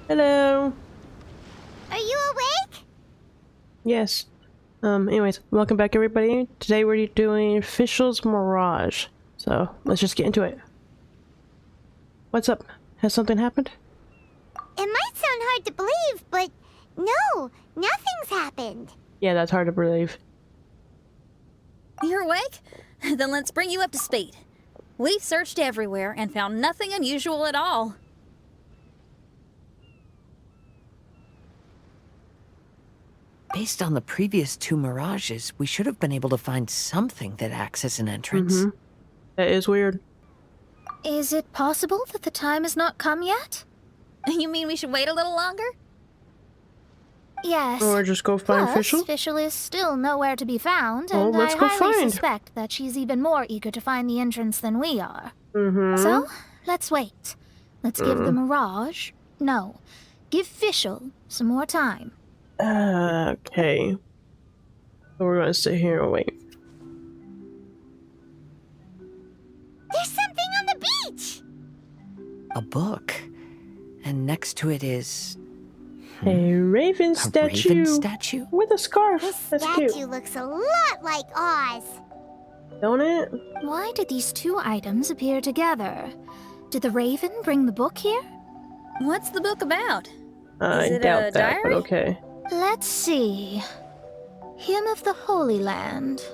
Hello. Are you awake? Yes. Anyways, welcome back everybody. Today we're doing Fischl's Mirage. So, let's just get into it. What's up? Has something happened? It might sound hard to believe, but no, nothing's happened. Yeah, that's hard to believe. You're awake? Then let's bring you up to speed. We've searched everywhere and found nothing unusual at all. Based on the previous two Mirages, we should have been able to find something that acts as an entrance. That is weird. Is it possible that the time has not come yet? You mean we should wait a little longer? Yes. Or just go find Plus, Fischl? Fischl is still nowhere to be found, Oh, and let's I go highly find. suspect that she's even more eager to find the entrance than we are. So, let's wait. Let's give the Mirage... No, give Fischl some more time. Okay. So we're gonna sit here and wait. There's something on the beach! A book. And next to it is... A raven a statue. raven statue? With a scarf. This That's statue cute. looks a lot like Oz. Don't it? Why did these two items appear together? Did the raven bring the book here? What's the book about? I Is it doubt a that, but diary? okay. Let's see. Hymn of the Holy Land.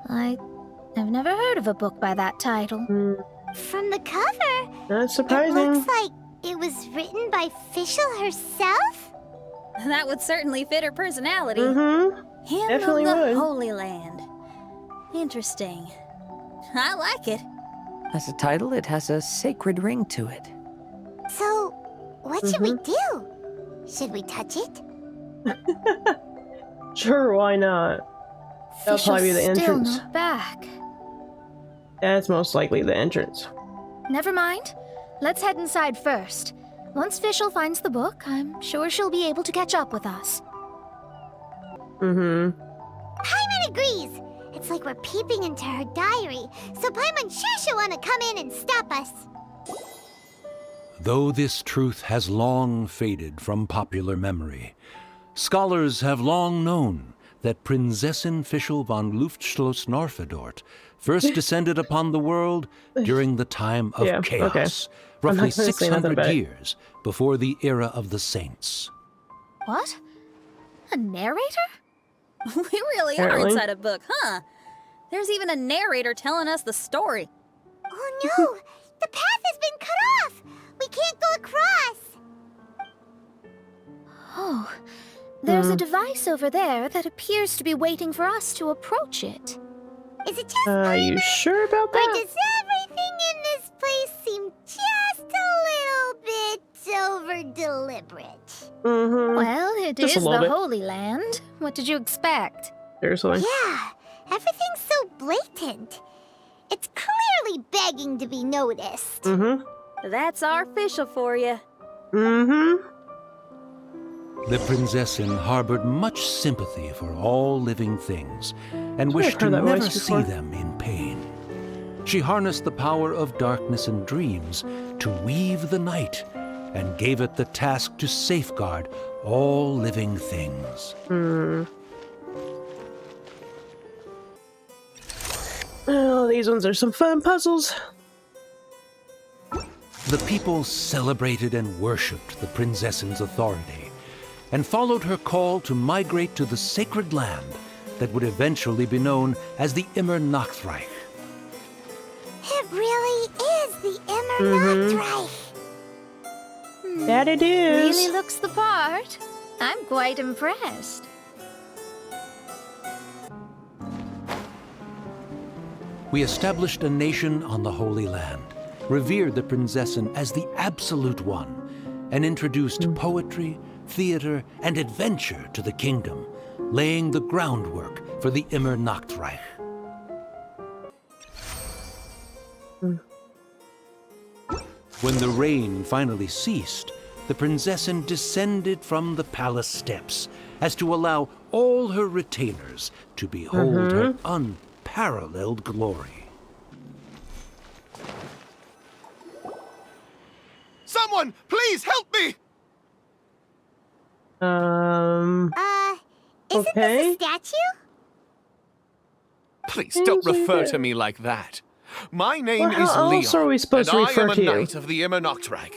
I've never heard of a book by that title. From the cover, Not it surprising. looks like it was written by Fischl herself? That would certainly fit her personality. Hymn definitely of the would. Holy Land. Interesting. I like it. As a title, it has a sacred ring to it. So, what should we do? Should we touch it? Sure, why not? That'll probably be the Fischl's still entrance. not back. That's most likely the entrance. Never mind. Let's head inside first. Once Fischl finds the book, I'm sure she'll be able to catch up with us. Paimon agrees. It's like we're peeping into her diary, so Paimon's sure she'll want to come in and stop us. Though this truth has long faded from popular memory, scholars have long known that Prinzessin Fischl von Luftschloss-Norfedort first descended upon the world during the time of Yeah, chaos, okay. I'm roughly not gonna say nothing 600 about it. years before the era of the saints. What? A narrator? We really are Apparently. inside a book, huh? There's even a narrator telling us the story. Oh no! The path has been cut off! We can't go across! Oh, there's a device over there that appears to be waiting for us to approach it. Is it just Are you Paimon? sure about Or that? does everything in this place seem just a little bit over-deliberate? Well, it Just a is little the bit. Holy Land. What did you expect? Seriously. Yeah, everything's so blatant. It's clearly begging to be noticed. That's our Fischl for you. The Prinzessin harbored much sympathy for all living things and I've wished to heard that never voice see before. them in pain. She harnessed the power of darkness and dreams to weave the night and gave it the task to safeguard all living things. Oh, these ones are some fun puzzles. The people celebrated and worshipped the Prinzessin's authority and followed her call to migrate to the sacred land that would eventually be known as the Immer Nachtreich. It really is the Immer Nachtreich. That it is. Really looks the part. I'm quite impressed. We established a nation on the Holy Land, revered the Prinzessin as the absolute one, and introduced poetry, theater, and adventure to the kingdom, laying the groundwork for the Immer Nachtreich. When the rain finally ceased, the Prinzessin descended from the palace steps as to allow all her retainers to behold her unparalleled glory. Someone, please help me! Isn't Okay. this a statue? Please don't refer to me like that. My name Well, is how Leon, else are we supposed and to I refer am a to you? knight of the Immernachtreich.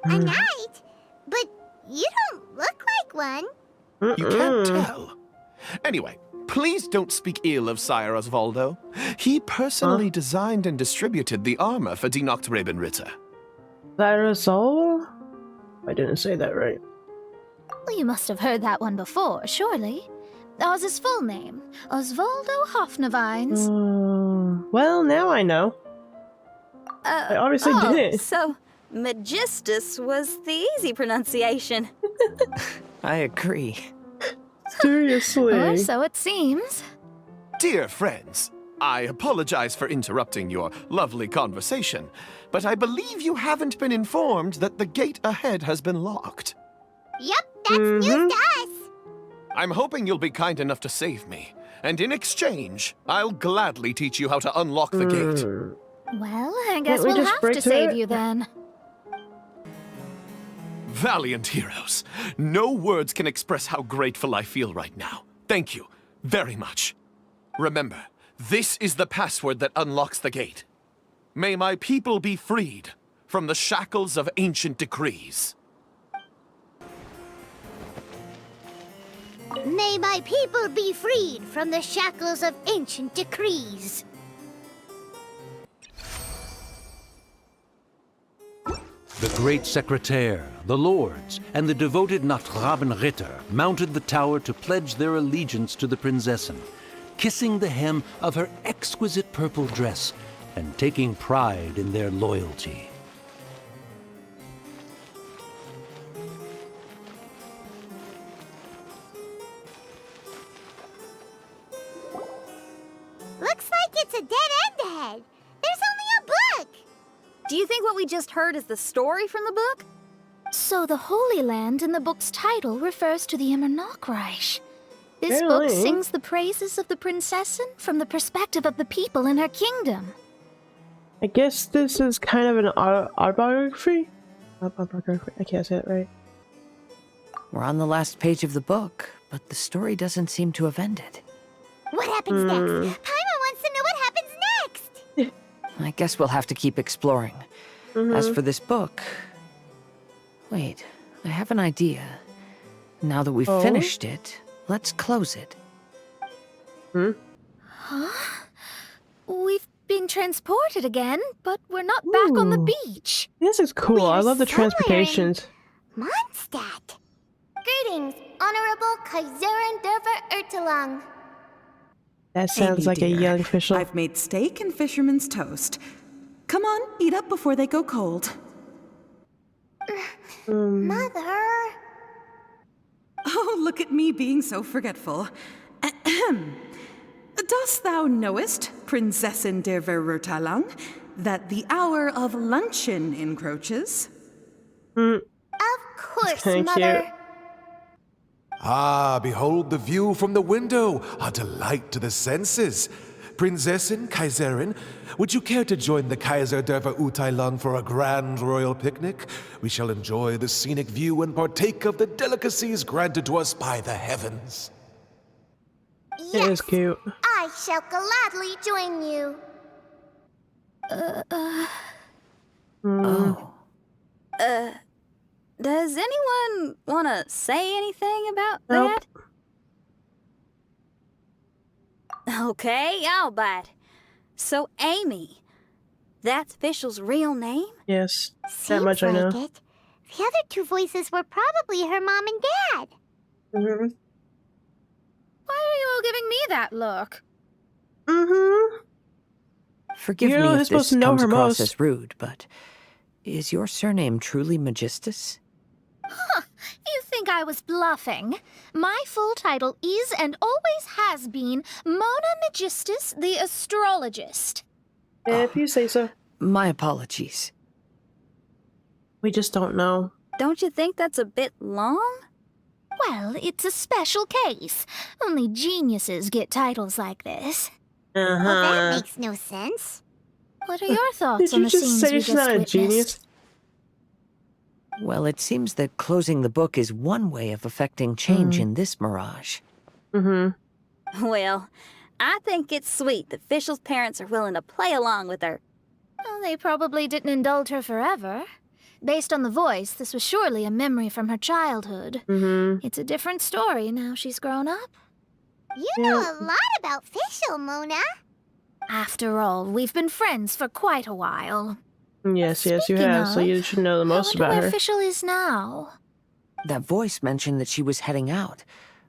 A knight? But you don't look like one. You can't tell. Anyway, please don't speak ill of Sire Osvaldo. He personally designed and distributed the armor for Die Nachtrebenritter. That is all? I didn't say that right. Well, you must have heard that one before, surely. That was his full name, Osvaldo Hofnevines. Well, now I know. I obviously did. So, Magistus was the easy pronunciation. I agree. Seriously. Or so it seems. Dear friends, I apologize for interrupting your lovely conversation, but I believe you haven't been informed that the gate ahead has been locked. Yep, that's news to us. I'm hoping you'll be kind enough to save me, and in exchange, I'll gladly teach you how to unlock the gate. Well, I guess we we'll just have break to through save it? you then. Valiant heroes, no words can express how grateful I feel right now. Thank you very much. Remember, this is the password that unlocks the gate. May my people be freed from the shackles of ancient decrees. May my people be freed from the shackles of ancient decrees. The great secretaire, the lords, and the devoted Nachtrebenritter mounted the tower to pledge their allegiance to the Prinzessin, kissing the hem of her exquisite purple dress and taking pride in their loyalty. Looks like it's a dead end ahead. There's only a book. Do you think what we just heard is the story from the book? So the Holy Land in the book's title refers to the Immernachtreich. This book Really? sings the praises of the Prinzessin from the perspective of the people in her kingdom. I guess this is kind of an autobiography? Autobiography. I can't say it right. We're on the last page of the book, but the story doesn't seem to have ended. What happens next? Paimon wants to know what happens next. I guess we'll have to keep exploring. As for this book... Wait, I have an idea. Now that we've finished it, let's close it. We've been transported again, but we're not back on the beach. This is cool. I We're love the somewhere in- transportations. Mondstadt. Greetings, Honorable Kaiserin Derver Ertelang. That sounds Amy, like a dear, young Fischl. I've made steak and fisherman's toast. Come on, eat up before they go cold. Mother. Oh, look at me being so forgetful. Ahem. Dost thou knowest, Prinzessin der Verurteilung, that the hour of luncheon encroaches? Of course, Thank Mother. you. Ah, behold the view from the window, a delight to the senses. Prinzessin, Kaiserin, would you care to join the Kaiser der Verurteilung for a grand royal picnic? We shall enjoy the scenic view and partake of the delicacies granted to us by the heavens. It is cute. I shall gladly join you. Oh. Does anyone want to say anything about Nope. that? Okay, I'll bite. So, Amy, that's Fischl's real name? Yes. That Seems much I know. like it. The other two voices were probably her mom and dad. Why are you all giving me that look? Forgive You're me only if supposed this to know comes her across most. as rude, but is your surname truly Magistus? You think I was bluffing? My full title is and always has been Mona Magistus the Astrologist. If you say so. My apologies. We just don't know. Don't you think that's a bit long? Well, it's a special case. Only geniuses get titles like this. Well, that makes no sense. What are your thoughts Did on you the just scenes say we she's just not a witnessed? genius? Well, it seems that closing the book is one way of affecting change in this Mirage. Well, I think it's sweet that Fischl's parents are willing to play along with her. Well, they probably didn't indulge her forever. Based on the voice, this was surely a memory from her childhood. It's a different story now she's grown up. You know a lot about Fischl, Mona. After all, we've been friends for quite a while. Yes, you Speaking have, so of, you should know the most I wonder about where her. Fischl is now. That voice mentioned that she was heading out.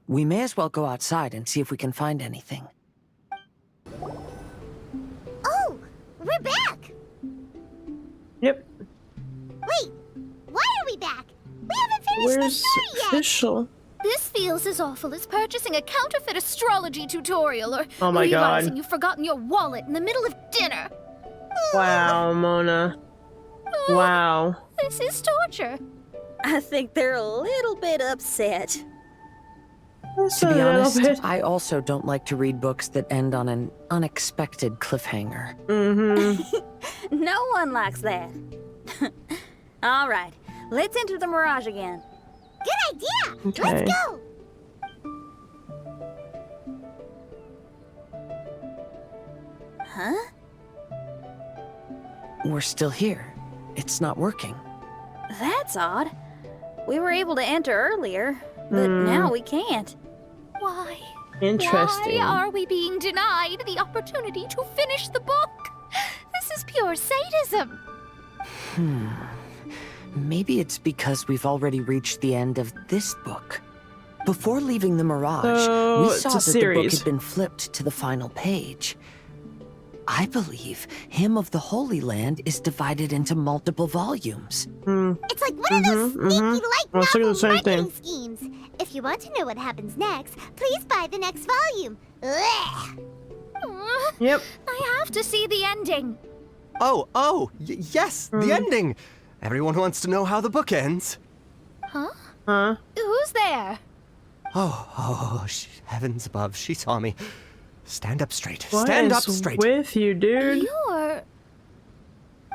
We may as well go outside and see if we can find anything. Oh, we're back. Yep. Wait, why are we back? We haven't finished the Where's story yet. Fischl? This feels as awful as purchasing a counterfeit astrology tutorial or Oh my realizing God. you've forgotten your wallet in the middle of dinner. Wow, Mona. Wow. This is torture. I think they're a little bit upset. That's To a be little honest, bit. I also don't like to read books that end on an unexpected cliffhanger. No one likes that. All right, let's enter the Mirage again. Good idea. Okay. Let's go. Huh? We're still here. It's not working. That's odd. We were able to enter earlier, but now we can't. Why? Interesting. Why are we being denied the opportunity to finish the book? This is pure sadism. Maybe it's because we've already reached the end of this book. Before leaving the Mirage, So, we it's saw a that the book series. had been flipped to the final page. I believe Hymn of the Holy Land is divided into multiple volumes. It's like one of those sneaky light Let's look at novel the same marketing thing. schemes. If you want to know what happens next, please buy the next volume. Ugh. Yep. I have to see the ending. Yes, the ending. Everyone wants to know how the book ends. Huh? Who's there? Heavens above, she saw me. Stand up straight. What Stand up is straight. with you, dude? You're...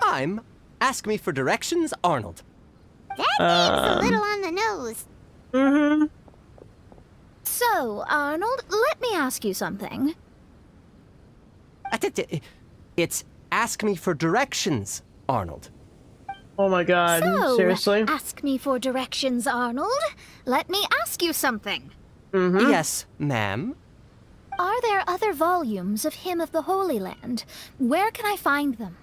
I'm Ask Me for Directions, Arnold. That name's a little on the nose. So, Arnold, let me ask you something. It's Ask Me for Directions, Arnold. Oh my God. So, Seriously? ask me for directions, Arnold. Let me ask you something. Yes, ma'am. Are there other volumes of Hymn of the Holy Land? Where can I find them?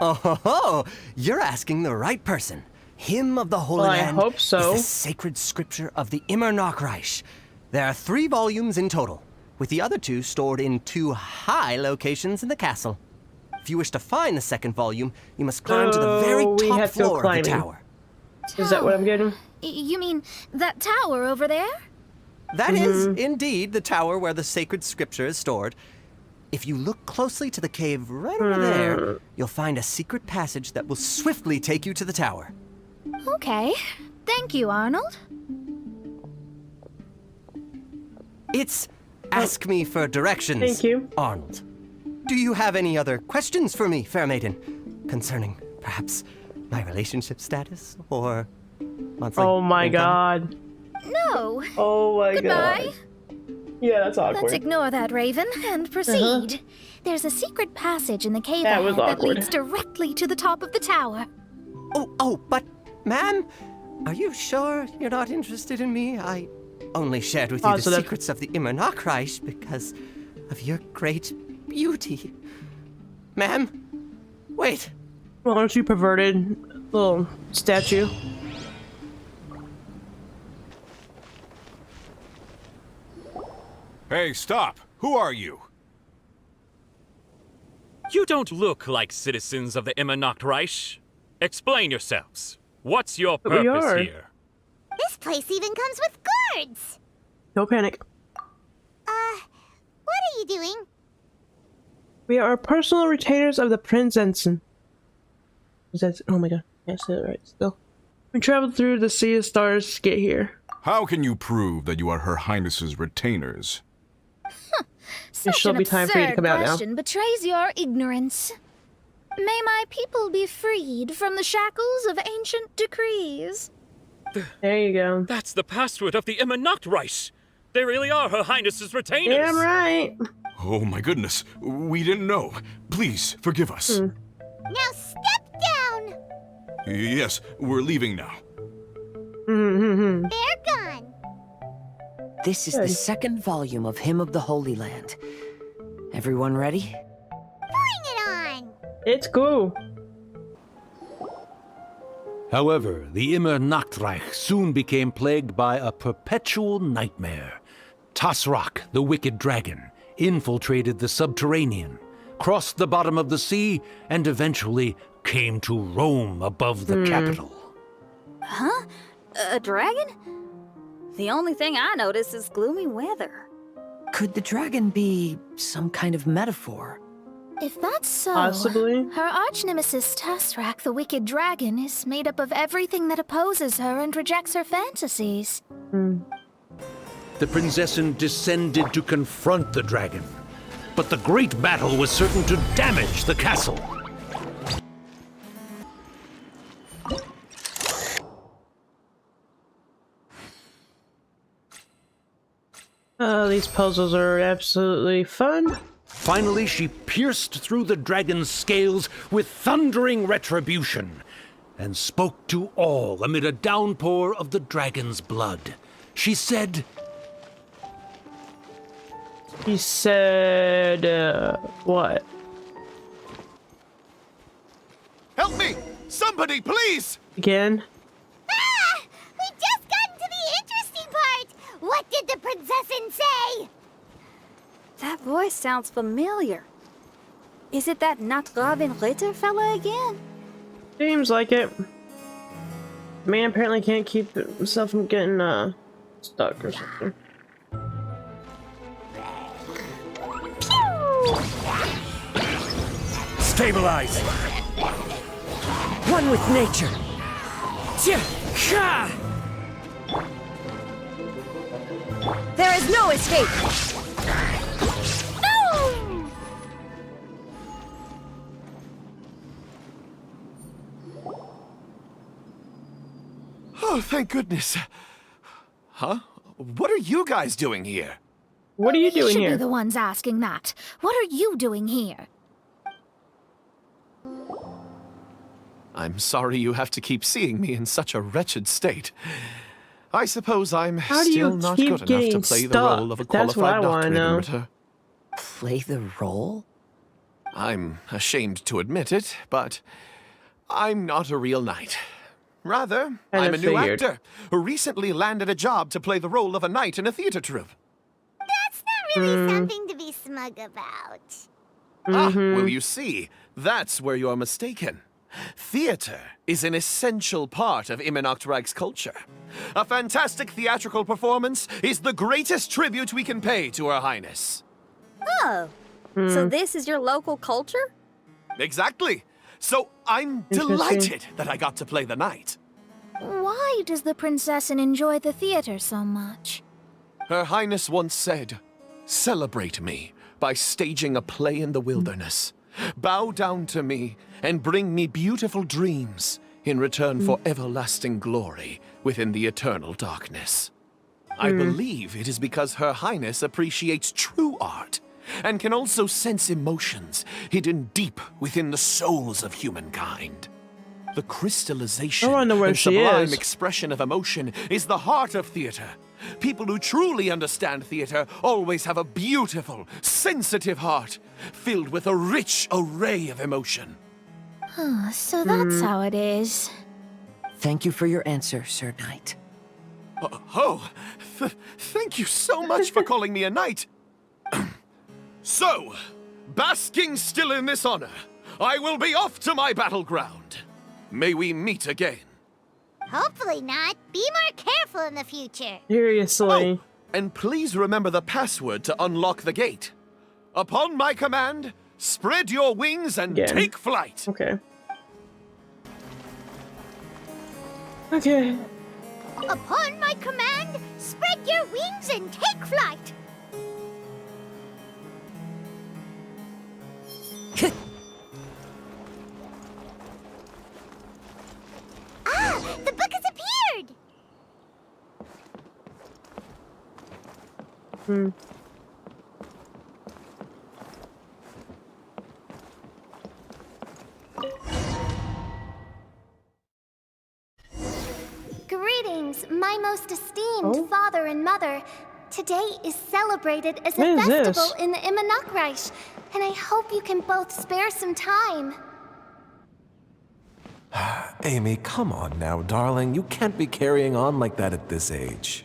Oh, you're asking the right person. Hymn of the Holy Well, I Land hope so. is the sacred scripture of the Immernachtreich. There are 3 volumes in total, with the other 2 stored in 2 high locations in the castle. If you wish to find the second volume, you must climb to the very we top have to go floor of the climbing. tower. Is that what I'm getting? You mean that tower over there? That is indeed the tower where the sacred scripture is stored. If you look closely to the cave right over there, you'll find a secret passage that will swiftly take you to the tower. Okay. Thank you, Arnold. It's Ask Me for Directions, Thank you. Arnold. Do you have any other questions for me, fair maiden? Concerning, perhaps, my relationship status or monthly Oh my income? God. No. Oh my Goodbye. God. Yeah, that's awkward. Let's ignore that, Raven, and proceed. There's a secret passage in the cave That was ahead that awkward. leads directly to the top of the tower. But, ma'am, are you sure you're not interested in me? I only shared with you the Positive. secrets of the Immernachtreich because of your great beauty. Ma'am, wait. Well, aren't you perverted little statue? Hey, stop! Who are you? You don't look like citizens of the Immernachtreich. Explain yourselves. What's your But we purpose are. here? This place even comes with guards. Don't panic. What are you doing? We are personal retainers of the Prinzessin. Oh my God. Can't say that right still. We traveled through the Sea of Stars to get here. How can you prove that you are Her Highness's retainers? Such shall an be time for you to absurd come out now. question betrays your ignorance. May my people be freed from the shackles of ancient decrees. There you go. That's the password of the Immernachtreich. They really are Her Highness's retainers. Damn right. Oh my goodness, we didn't know. Please, forgive us. Now step down! Yes, we're leaving now. They're gone. This is the second volume of Hymn of the Holy Land. Everyone ready? Bring it on! It's cool. However, the Immernachtreich soon became plagued by a perpetual nightmare. Tasrak, the wicked dragon, infiltrated the subterranean, crossed the bottom of the sea, and eventually came to roam above the capital. Huh? A dragon? The only thing I notice is gloomy weather. Could the dragon be some kind of metaphor? If that's so, Possibly. her arch-nemesis Tasrak, the wicked dragon, is made up of everything that opposes her and rejects her fantasies. The Prinzessin descended to confront the dragon, but the great battle was certain to damage the castle. These puzzles are absolutely fun. Finally, she pierced through the dragon's scales with thundering retribution and spoke to all amid a downpour of the dragon's blood. She said, what? Help me! Somebody, please! Again? Ah! We just got into the interesting part! What did the Prinzessin say? That voice sounds familiar. Is it that Nachtravin Ritter fella again? Seems like it. Man apparently can't keep himself from getting stuck or something. Stabilize! One with nature! There is no escape! Oh, thank goodness. Huh? What are you guys doing here? What are you doing should here? be the ones asking that. What are you doing here? I'm sorry you have to keep seeing me in such a wretched state. I suppose I'm still not good enough to play the role of a qualified doctor in return. Play the role? I'm ashamed to admit it, but I'm not a real knight. Rather, I'm a new actor who recently landed a job to play the role of a knight in a theater troupe. That's not really something to be smug about. Ah, well, you see, that's where you're mistaken. Theater is an essential part of Immernachtreich's culture. A fantastic theatrical performance is the greatest tribute we can pay to Her Highness. Oh, so this is your local culture? Exactly. So I'm delighted that I got to play the knight. Why does the Prinzessin enjoy the theater so much? Her Highness once said, "Celebrate me by staging a play in the wilderness. Bow down to me and bring me beautiful dreams in return for everlasting glory within the eternal darkness." I believe it is because Her Highness appreciates true art and can also sense emotions hidden deep within the souls of humankind. The crystallization and sublime expression of emotion is the heart of theater. People who truly understand theater always have a beautiful, sensitive heart filled with a rich array of emotion. So that's how it is. Thank you for your answer, Sir Knight. Thank you so much for calling me a knight. So, basking still in this honor, I will be off to my battleground. May we meet again. Hopefully not. Be more careful in the future. Seriously. Oh, and please remember the password to unlock the gate. Upon my command, spread your wings and take flight. Okay. Okay. Upon my command, spread your wings and take flight. The book has appeared! Greetings, my most esteemed father and mother. Today is celebrated as a festival in the Immernachtreich, and I hope you can both spare some time. Amy, come on now, darling. You can't be carrying on like that at this age.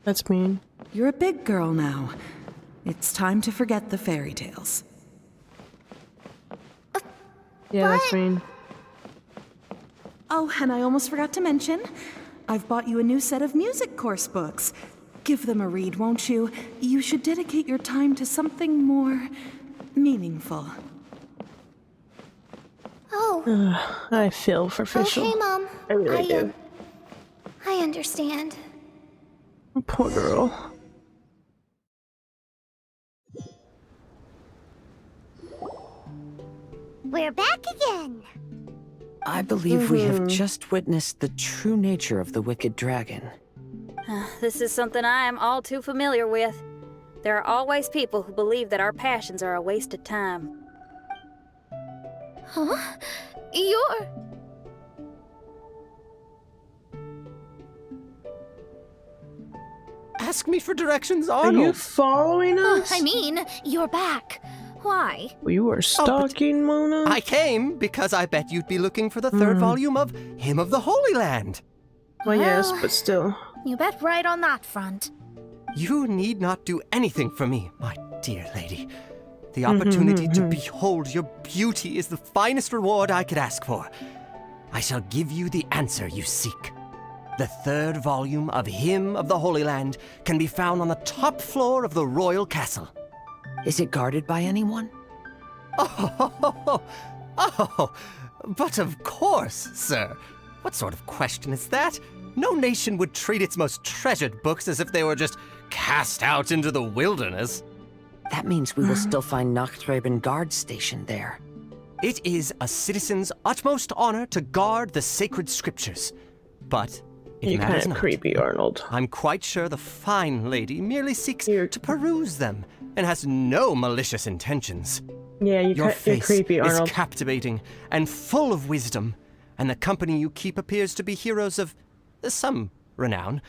That's mean. You're a big girl now. It's time to forget the fairy tales. Yeah, that's mean. Oh, and I almost forgot to mention, I've bought you a new set of music course books. Give them a read, won't you? You should dedicate your time to something more meaningful. Oh. I feel for Fischl. Okay, Mom. I really do. I understand. Poor girl. We're back again. I believe we have just witnessed the true nature of the wicked dragon. This is something I am all too familiar with. There are always people who believe that our passions are a waste of time. Huh? You're... Ask me for directions, Are Arnold. you following us? I mean, you're back. Why? You were stalking Mona? I came because I bet you'd be looking for the third volume of Hymn of the Holy Land. Well, yes, but still. You bet right on that front. You need not do anything for me, my dear lady. The opportunity to behold your beauty is the finest reward I could ask for. I shall give you the answer you seek. The third volume of Hymn of the Holy Land can be found on the top floor of the royal castle. Is it guarded by anyone? Oh, but of course, sir. What sort of question is that? No nation would treat its most treasured books as if they were just cast out into the wilderness. That means we will still find Nachtgraben guard stationed there. It is a citizen's utmost honor to guard the sacred scriptures. But it You're matters kind of not. creepy, Arnold. I'm quite sure the fine lady merely seeks to peruse them and has no malicious intentions. Yeah, Your you're face creepy, is Arnold. captivating and full of wisdom, and the company you keep appears to be heroes of some renown.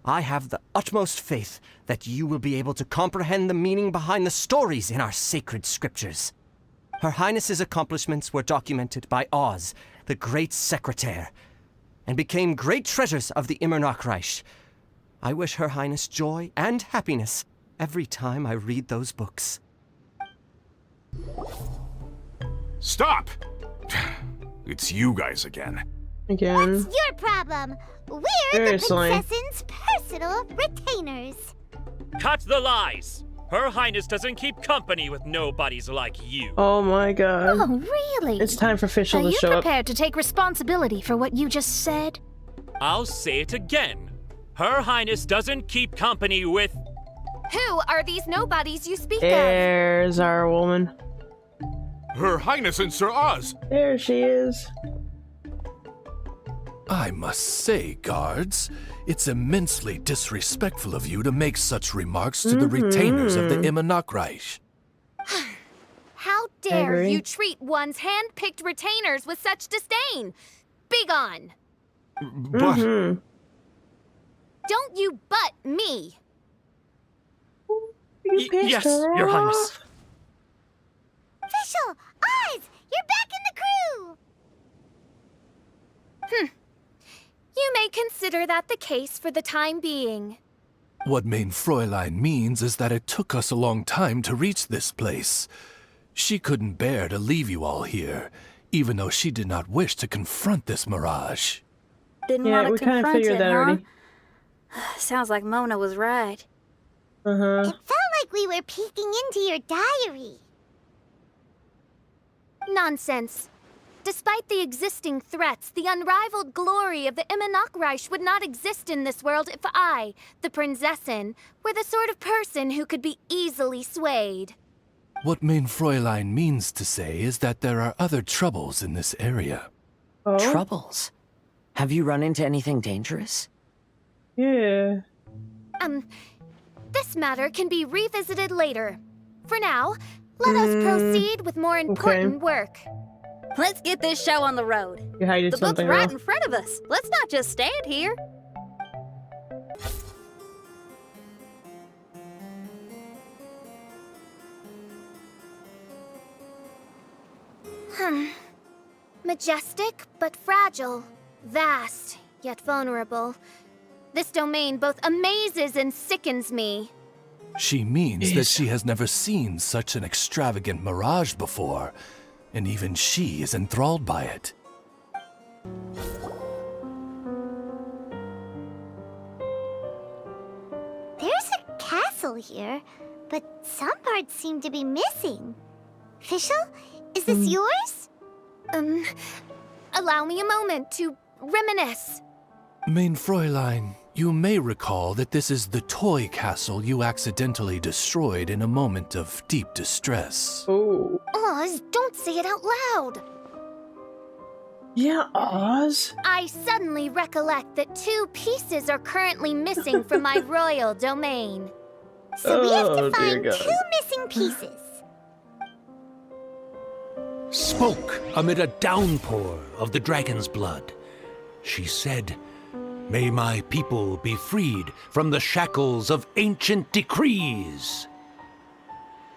I have the utmost faith that you will be able to comprehend the meaning behind the stories in our sacred scriptures. Her Highness's accomplishments were documented by Oz, the great secretaire, and became great treasures of the Immernachtreich. I wish Her Highness joy and happiness every time I read those books. Stop! It's you guys again. Again. What's your problem? We're Seriously. the princess's personal retainers. Cut the lies! Her Highness doesn't keep company with nobodies like you. Oh my god. Oh, really? It's time for Fischl Are to you show up. prepared to take responsibility for what you just said? I'll say it again. Her Highness doesn't keep company with... Who are these nobodies you speak of? There's our woman. Her Highness and Sir Oz! There she is. I must say, guards, it's immensely disrespectful of you to make such remarks to the retainers of the Immernachtreich. How dare agree. you treat one's hand-picked retainers with such disdain? Begone! But Don't you butt me! You pissed yes, her Your off. Highness. Fischl! Oz! You're back in the crew! You may consider that the case for the time being. What mein Fräulein means is that it took us a long time to reach this place. She couldn't bear to leave you all here, even though she did not wish to confront this mirage. Didn't Yeah, want we to kind of confront figured it, that huh? already. Sounds like Mona was right. Uh-huh. It felt like we were peeking into your diary. Nonsense. Despite the existing threats, the unrivaled glory of the Immernachtreich would not exist in this world if I, the Prinzessin, were the sort of person who could be easily swayed. What mein Fräulein means to say is that there are other troubles in this area. Oh? Troubles? Have you run into anything dangerous? Yeah. This matter can be revisited later. For now, let us proceed with more important work. Let's get this show on the road. You hiding The book's something, right girl. in front of us. Let's not just stand here. Majestic but fragile. Vast yet vulnerable. This domain both amazes and sickens me. She means that she has never seen such an extravagant mirage before, and even she is enthralled by it. There's a castle here, but some parts seem to be missing. Fischl, is this yours? Allow me a moment to reminisce. Mein Fräulein, you may recall that this is the toy castle you accidentally destroyed in a moment of deep distress. Oh. Oz, don't say it out loud. Yeah, Oz. I suddenly recollect that 2 pieces are currently missing from my royal domain. So we have to Oh, dear find God. 2 missing pieces. Spoke amid a downpour of the dragon's blood. She said, "May my people be freed from the shackles of ancient decrees."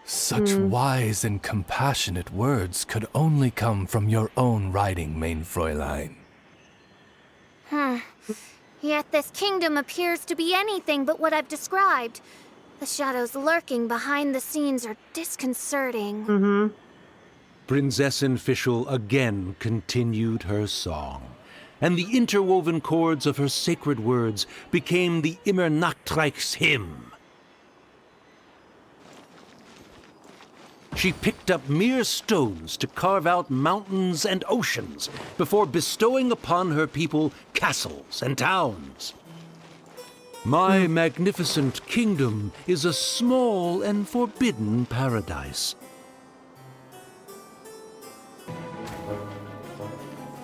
Such wise and compassionate words could only come from your own writing, Mein Fräulein. Yet this kingdom appears to be anything but what I've described. The shadows lurking behind the scenes are disconcerting. Prinzessin Fischl again continued her song, and the interwoven chords of her sacred words became the Immernachtreich's hymn. She picked up mere stones to carve out mountains and oceans before bestowing upon her people castles and towns. My magnificent kingdom is a small and forbidden paradise.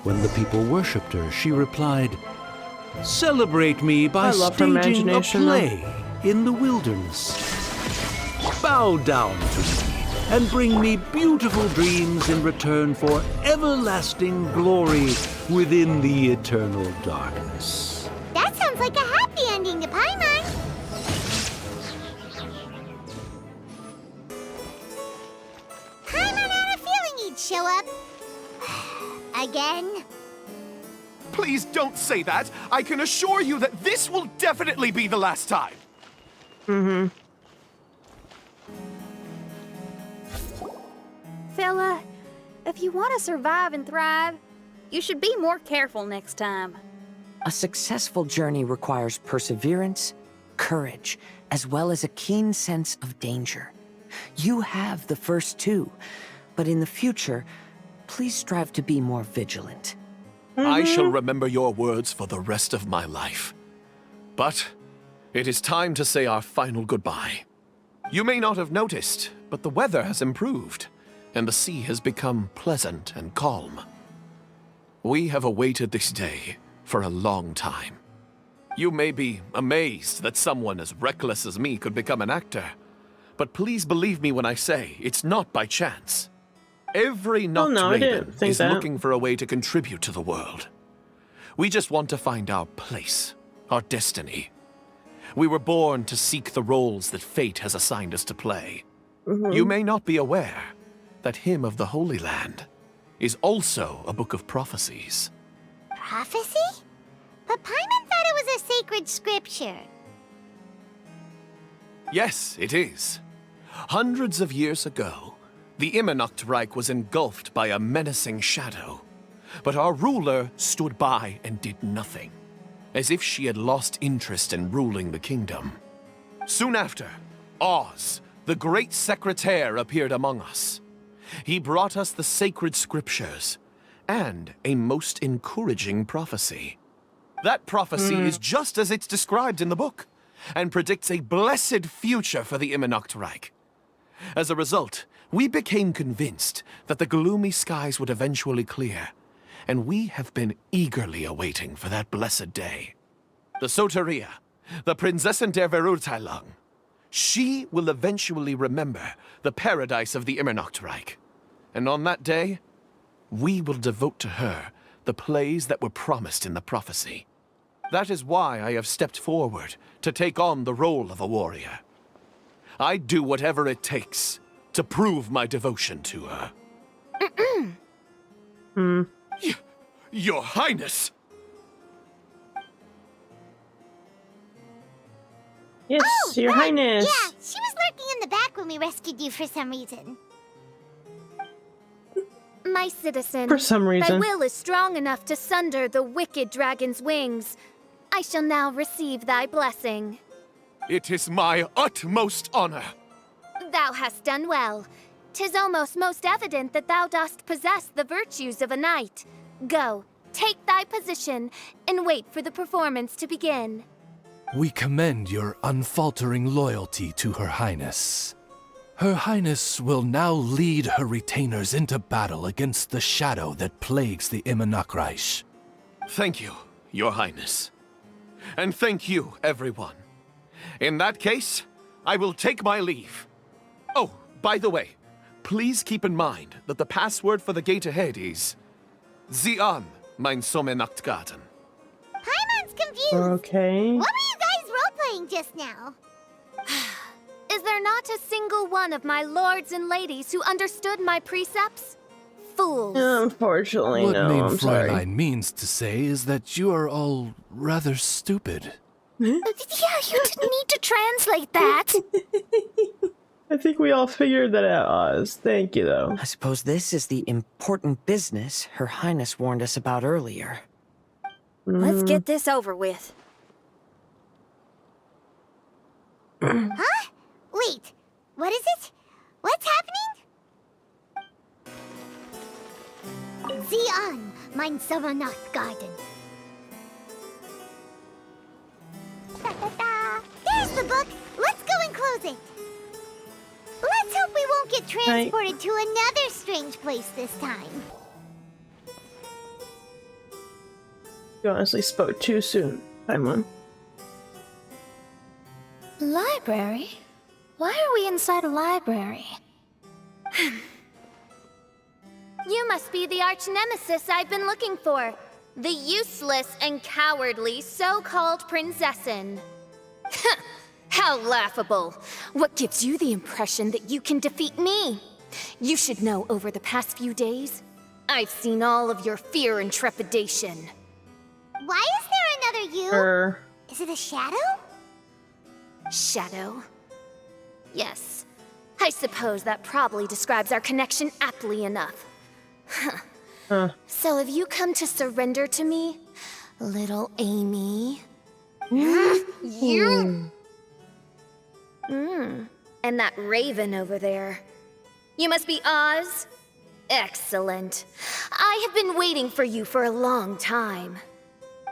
When the people worshipped her, she replied, "Celebrate me by I love her staging a imagination, though. play in the wilderness. Bow down to me and bring me beautiful dreams in return for everlasting glory within the eternal darkness." That sounds like a happy ending to Paimon. Paimon had a feeling he'd show up. Again? Please don't say that. I can assure you that this will definitely be the last time. Fella, if you want to survive and thrive, you should be more careful next time. A successful journey requires perseverance, courage, as well as a keen sense of danger. You have the first 2, but in the future, please strive to be more vigilant. I shall remember your words for the rest of my life. But it is time to say our final goodbye. You may not have noticed, but the weather has improved, and the sea has become pleasant and calm. We have awaited this day for a long time. You may be amazed that someone as reckless as me could become an actor, but please believe me when I say it's not by chance. Every Noct no, I didn't Raven think is that. looking for a way to contribute to the world. We just want to find our place, our destiny. We were born to seek the roles that fate has assigned us to play. You may not be aware that Hymn of the Holy Land is also a book of prophecies. Prophecy? But Paimon thought it was a sacred scripture. Yes, it is. Hundreds of years ago, the Immernachtreich was engulfed by a menacing shadow. But our ruler stood by and did nothing, as if she had lost interest in ruling the kingdom. Soon after, Oz, the great secretaire, appeared among us. He brought us the sacred scriptures and a most encouraging prophecy. That prophecy is just as it's described in the book, and predicts a blessed future for the Immernachtreich. As a result, we became convinced that the gloomy skies would eventually clear, and we have been eagerly awaiting for that blessed day. The Soteria, the Prinzessin der Verurteilung, she will eventually remember the paradise of the Immernachtreich. And on that day, we will devote to her the plays that were promised in the prophecy. That is why I have stepped forward to take on the role of a warrior. I'd do whatever it takes to prove my devotion to her. Your Highness! Yes, Your Highness. Yeah, she was lurking in the back when we rescued you for some reason. My citizen, For some reason. thy will is strong enough to sunder the wicked dragon's wings. I shall now receive thy blessing. It is my utmost honor. Thou hast done well. 'Tis almost most evident that thou dost possess the virtues of a knight. Go, take thy position, and wait for the performance to begin. We commend your unfaltering loyalty to Her Highness. Her Highness will now lead her retainers into battle against the shadow that plagues the Immernachtreich. Thank you, Your Highness. And thank you, everyone. In that case, I will take my leave. Oh, by the way, please keep in mind that the password for the gate ahead is Zian, mein Sommernachtgarten. Paimon's confused. Okay. What were you guys role-playing just now? Is there not a single one of my lords and ladies who understood my precepts? Fools. Unfortunately, What no. Main I'm sorry. Fräulein means to say is that you are all rather stupid. Yeah, you didn't need to translate that. I think we all figured that out, Oz. Thank you, though. I suppose this is the important business Her Highness warned us about earlier. Let's get this over with. Huh? Wait, what is it? What's happening? Zian, mein Sommernachtgarten. Da-da-da. There's the book. Let's go and close it. Let's hope we won't get transported to another strange place this time. You honestly spoke too soon, Paimon. Library? Why are we inside a library? You must be the arch-nemesis I've been looking for. The useless and cowardly so-called Prinzessin. How laughable. What gives you the impression that you can defeat me? You should know over the past few days, I've seen all of your fear and trepidation. Why is there another you? Is it a shadow? Shadow? Yes. I suppose that probably describes our connection aptly enough. So have you come to surrender to me, little Amy? You? And that raven over there. You must be Oz? Excellent. I have been waiting for you for a long time.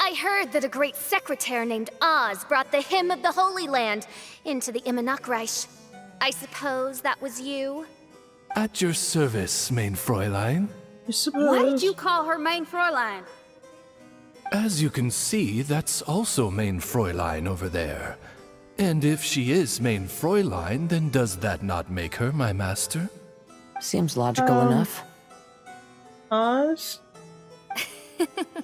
I heard that a great secretary named Oz brought the hymn of the Holy Land into the Immernachtreich. I suppose that was you? At your service, Main Fräulein. Why did you call her Main Fräulein? As you can see, that's also Main Fräulein over there. And if she is Main Fräulein, then does that not make her my master? Seems logical enough. Oz?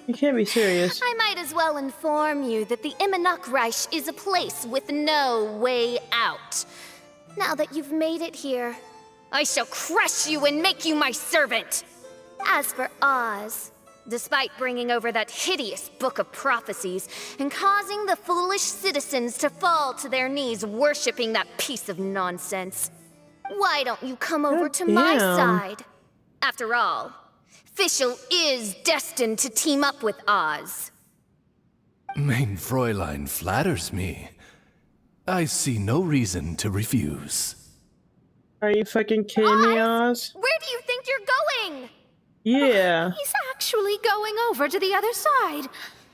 You can't be serious. I might as well inform you that the Immernachtreich is a place with no way out. Now that you've made it here, I shall crush you and make you my servant. As for Oz, despite bringing over that hideous book of prophecies and causing the foolish citizens to fall to their knees worshipping that piece of nonsense, why don't you come over to my side? After all, Fischl is destined to team up with Oz. Main Fräulein flatters me. I see no reason to refuse. Are you fucking kidding me, Oz? Where do you think you're going? Yeah. He's actually going over to the other side.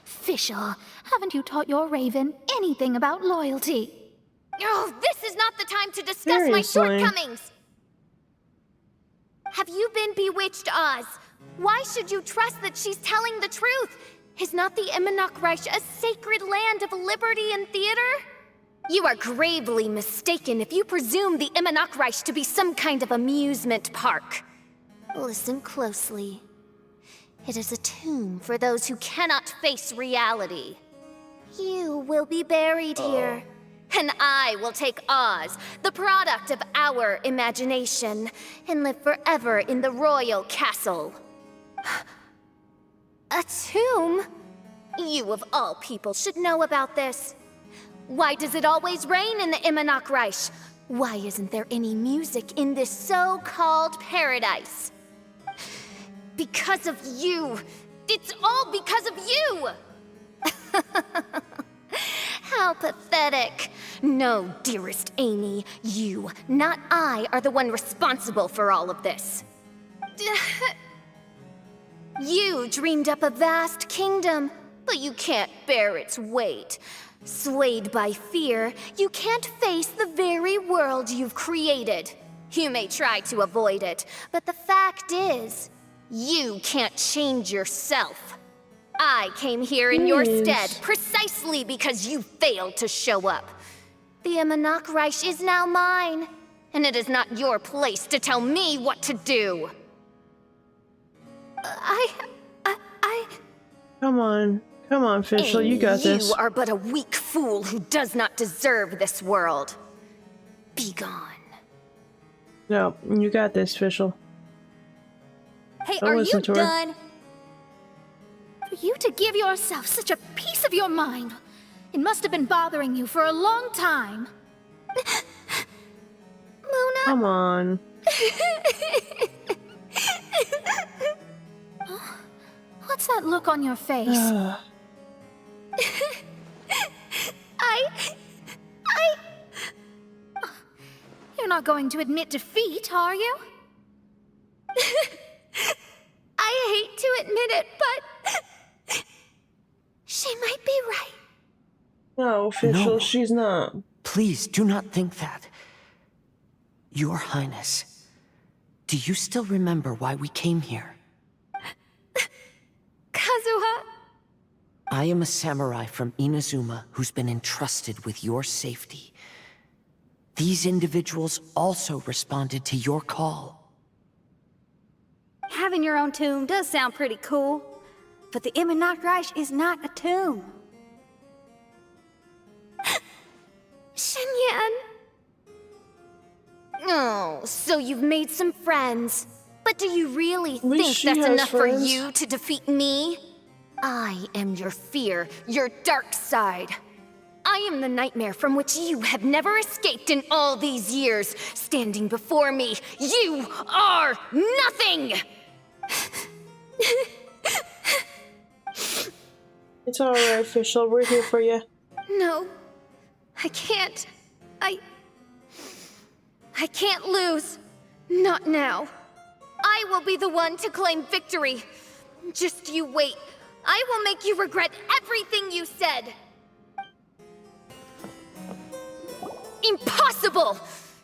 Fischl, haven't you taught your raven anything about loyalty? Oh, this is not the time to discuss my Seriously. shortcomings. Have you been bewitched, Oz? Why should you trust that she's telling the truth? Is not the Imanok a sacred land of liberty and theater? You are gravely mistaken if you presume the Imanok to be some kind of amusement park. Listen closely. It is a tomb for those who cannot face reality. You will be buried here. And I will take Oz, the product of our imagination, and live forever in the royal castle. A tomb? You of all people should know about this. Why does it always rain in the Imanok? Why isn't there any music in this so-called paradise? Because of you. It's all because of you! How pathetic. No, dearest Amy, you, not I, are the one responsible for all of this. You dreamed up a vast kingdom, but you can't bear its weight. Swayed by fear, you can't face the very world you've created. You may try to avoid it, but the fact is, you can't change yourself. I came here in your stead precisely because you failed to show up. The Imanok is now mine, and it is not your place to tell me what to do. Come on, Fischl, you got this. You are but a weak fool who does not deserve this world. Be gone. No, you got this, Fischl. Hey, are you done? For you to give yourself such a piece of your mind, it must have been bothering you for a long time. Luna? Come on. What's that look on your face? You're not going to admit defeat, are you? I hate to admit it, but she might be right. No, Fischl, she's not. Please do not think that. Your Highness, do you still remember why we came here? Kazuha? I am a samurai from Inazuma who's been entrusted with your safety. These individuals also responded to your call. Having your own tomb does sound pretty cool, but the Imanok is not a tomb. Shenyan. Oh, so you've made some friends. But do you really think that's enough for you to defeat me? I am your fear, your dark side. I am the nightmare from which you have never escaped in all these years. Standing before me, you are nothing! It's alright, Fischl, we're here for you. No, I can't. I can't lose. Not now. I will be the one to claim victory. Just you wait. I will make you regret everything you said. Impossible!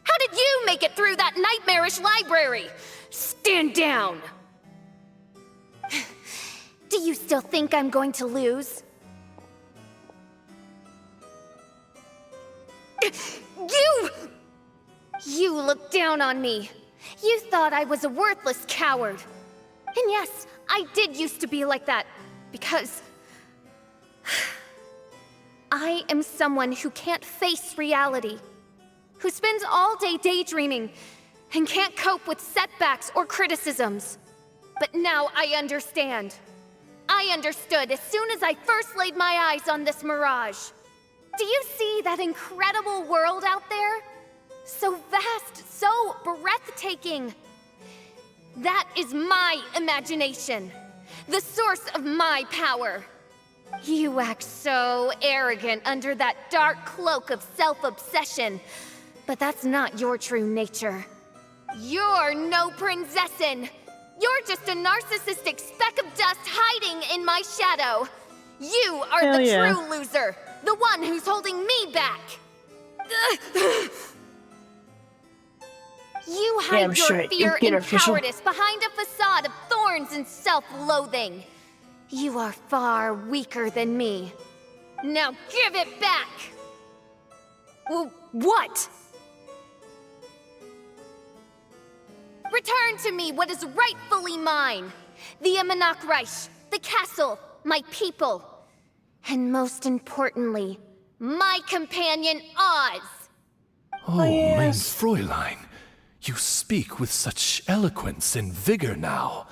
How did you make it through that nightmarish library? Stand down! Do you still think I'm going to lose? You looked down on me. You thought I was a worthless coward. And yes, I did used to be like that, because I am someone who can't face reality, who spends all day daydreaming, and can't cope with setbacks or criticisms. But now I understand. I understood as soon as I first laid my eyes on this Mirage. Do you see that incredible world out there? So vast, so breathtaking. That is my imagination, the source of my power. You act so arrogant under that dark cloak of self-obsession, but that's not your true nature. You're no Prinzessin. You're just a narcissistic speck of dust hiding in my shadow. You are the true loser, the one who's holding me back. You hide your sure fear get and Fischl. cowardice behind a facade of thorns and self-loathing. You are far weaker than me. Now give it back! What? Return to me what is rightfully mine. The Imanakreich, the castle, my people. And most importantly, my companion Oz. Oh, mein yes. Fräulein, you speak with such eloquence and vigor now.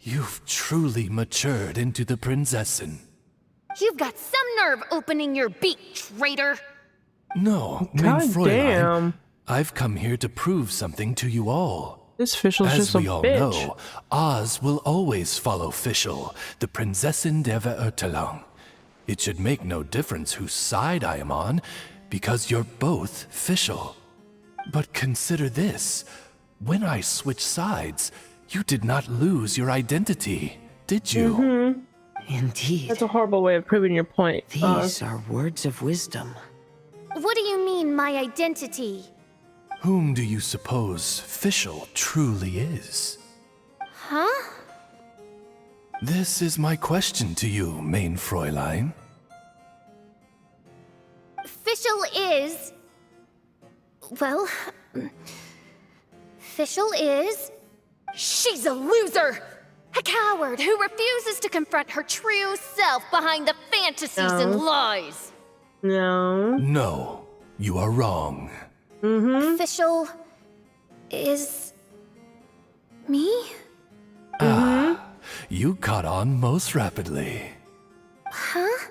You've truly matured into the Prinzessin. You've got some nerve opening your beak, traitor. No, mein God Fräulein, damn. I've come here to prove something to you all. This Fischl's As just a we all bitch. know, Oz will always follow Fischl, the Prinzessin der Verurteilung. It should make no difference whose side I am on, because you're both Fischl. But consider this. When I switched sides, you did not lose your identity, did you? Indeed. That's a horrible way of proving your point. These are words of wisdom. What do you mean, my identity? Whom do you suppose Fischl truly is? Huh? This is my question to you, mein Fräulein. Fischl is... Well... Fischl is... She's a loser! A coward who refuses to confront her true self behind the fantasies and lies! No. No, you are wrong. Fischl is... me? You caught on most rapidly. Huh?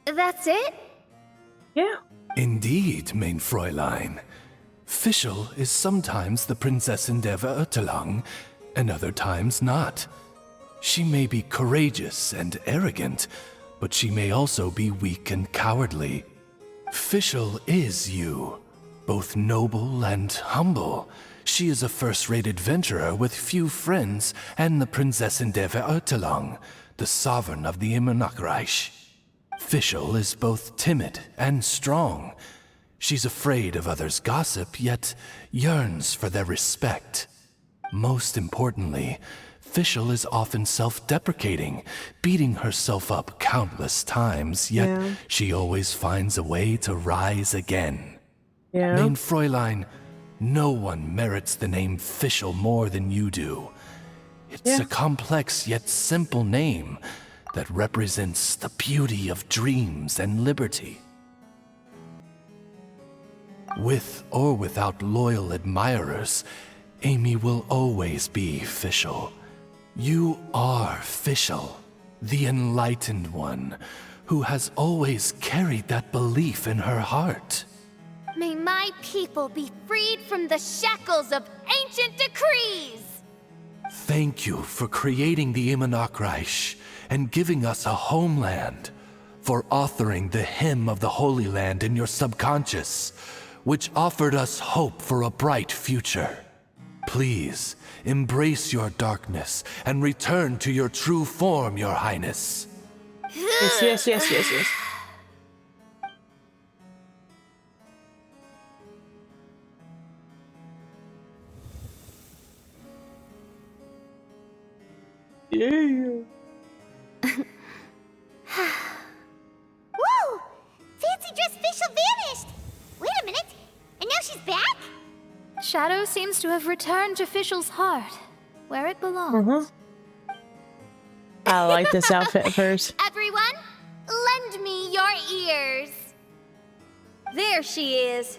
That's it? Yeah. Indeed, mein Fräulein. Fischl is sometimes the Prinzessin der Verurteilung, and other times not. She may be courageous and arrogant, but she may also be weak and cowardly. Fischl is you, both noble and humble. She is a first-rate adventurer with few friends and the Prinzessin der Verurteilung, the sovereign of the Imanakreich. Fischl is both timid and strong. She's afraid of others' gossip, yet yearns for their respect. Most importantly, Fischl is often self-deprecating, beating herself up countless times, yet she always finds a way to rise again. Yeah. Mein Fräulein, no one merits the name Fischl more than you do. It's a complex yet simple name that represents the beauty of dreams and liberty. With or without loyal admirers, Amy will always be Fischl. You are Fischl, the enlightened one, who has always carried that belief in her heart. May my people be freed from the shackles of ancient decrees! Thank you for creating the Imanakreich and giving us a homeland, for authoring the hymn of the Holy Land in your subconscious, which offered us hope for a bright future. Please, embrace your darkness and return to your true form, Your Highness. Yes. Yeah. Woo! Fancy dress Fischl vanished! Wait a minute, and now she's back? Shadow seems to have returned to Fischl's heart, where it belongs. I like this outfit at first. Everyone, lend me your ears. There she is.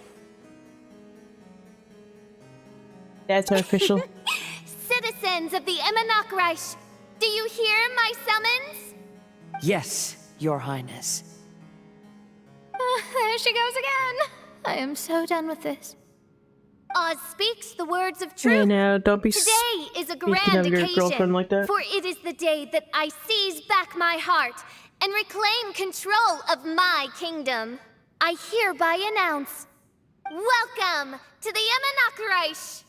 That's official. Citizens of the Imanakreich, do you hear my summons? Yes, Your Highness. There she goes again. I am so done with this. Oz speaks the words of truth. Hey now, don't be Today is a speaking grand of your occasion, girlfriend like that. for it is the day that I seize back my heart and reclaim control of my kingdom. I hereby announce, welcome to the Imanakreich!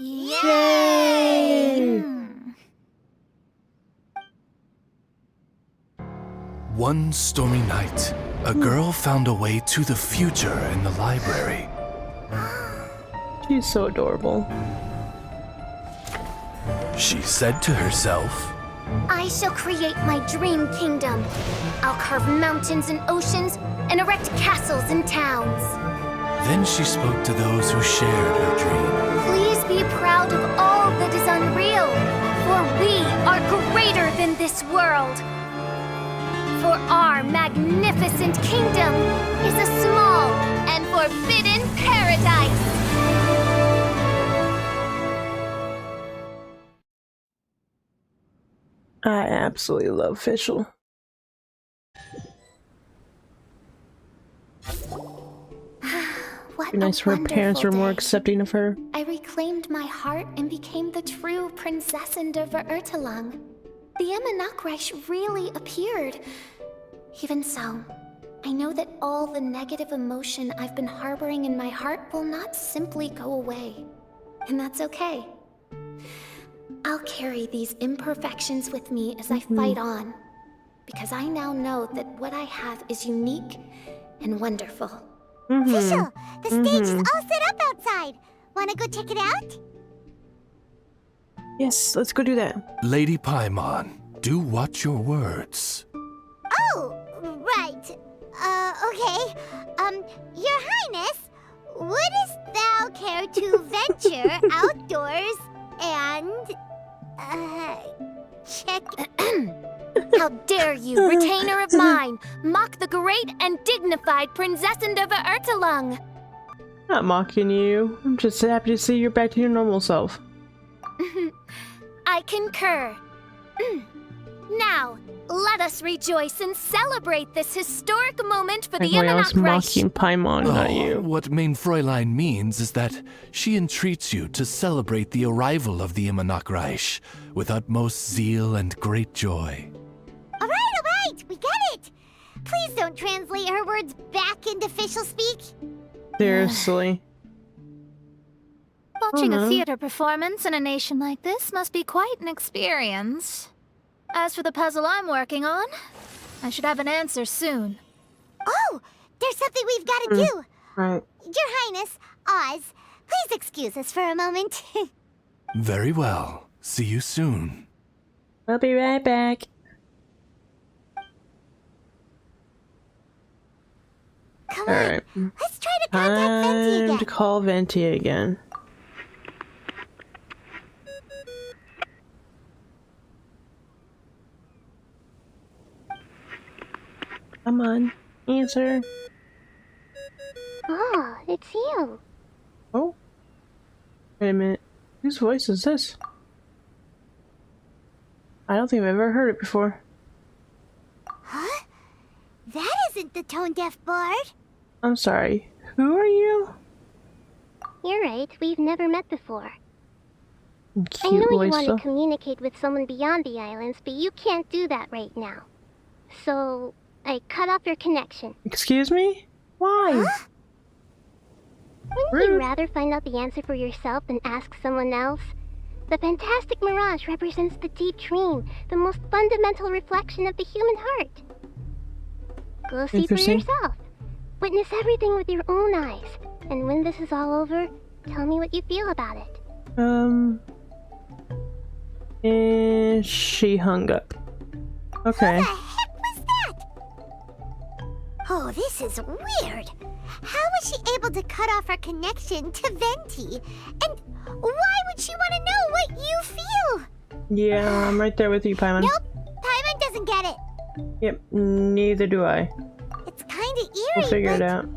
Yay! One stormy night, a girl found a way to the future in the library. She's so adorable. She said to herself, I shall create my dream kingdom. I'll carve mountains and oceans and erect castles and towns. Then she spoke to those who shared her dream. Please be proud of all that is unreal, for we are greater than this world. For our magnificent kingdom is a small and forbidden paradise. I absolutely love Fischl. What Be nice if her parents were more accepting of her. I reclaimed my heart and became the true Prinzessin der Verurteilung. The Immernachtreich really appeared. Even so, I know that all the negative emotion I've been harboring in my heart will not simply go away. And that's okay. I'll carry these imperfections with me as I fight on. Because I now know that what I have is unique and wonderful. Fischl, the stage is all set up outside. Wanna go check it out? Yes, let's go do that. Lady Paimon, do watch your words. Oh, right. Okay. Your Highness, wouldst thou care to venture outdoors and, check... How dare you, retainer of mine, mock the great and dignified Prinzessin der Verurteilung! Not mocking you. I'm just happy to see you're back to your normal self. I concur. Now, let us rejoice and celebrate this historic moment for the I was Immernachtreich. mocking Paimon, not you. What Main Fräulein means is that she entreats you to celebrate the arrival of the Immernachtreich with utmost zeal and great joy. All right, we got it. Please don't translate her words back into Fischl speak. Seriously. Watching a theater performance in a nation like this must be quite an experience. As for the puzzle I'm working on, I should have an answer soon. Oh, there's something we've got to do. Right. Your Highness, Oz, please excuse us for a moment. Very well. See you soon. I'll be right back. Come on, let's try to contact Venti again. Time to call Venti again. Come on, answer. Oh, it's you. Oh. Wait a minute. Whose voice is this? I don't think I've ever heard it before. Huh? That isn't the tone-deaf bard. I'm sorry. Who are you? You're right, we've never met before. Cute I know voice, you want though. to communicate with someone beyond the islands, but you can't do that right now. So, I cut off your connection. Excuse me? Why? Huh? Wouldn't you rather find out the answer for yourself than ask someone else? The fantastic Mirage represents the deep dream, the most fundamental reflection of the human heart. Go see for yourself. Witness everything with your own eyes. And when this is all over, tell me what you feel about it. And she hung up. Okay. Who the heck was that? Oh, this is weird. How was she able to cut off her connection to Venti? And why would she want to know what you feel? Yeah, I'm right there with you, Paimon. Nope, Paimon doesn't get it. Yep, neither do I. It's kind of eerie, We'll figure it out.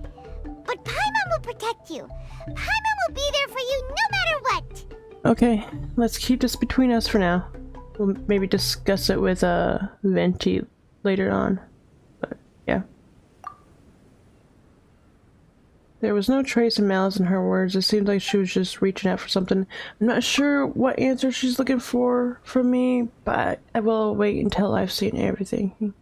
But Paimon will protect you. Paimon will be there for you no matter what. Okay, let's keep this between us for now. We'll maybe discuss it with Venti later on. But yeah. There was no trace of malice in her words. It seemed like she was just reaching out for something. I'm not sure what answer she's looking for from me, but I will wait until I've seen everything.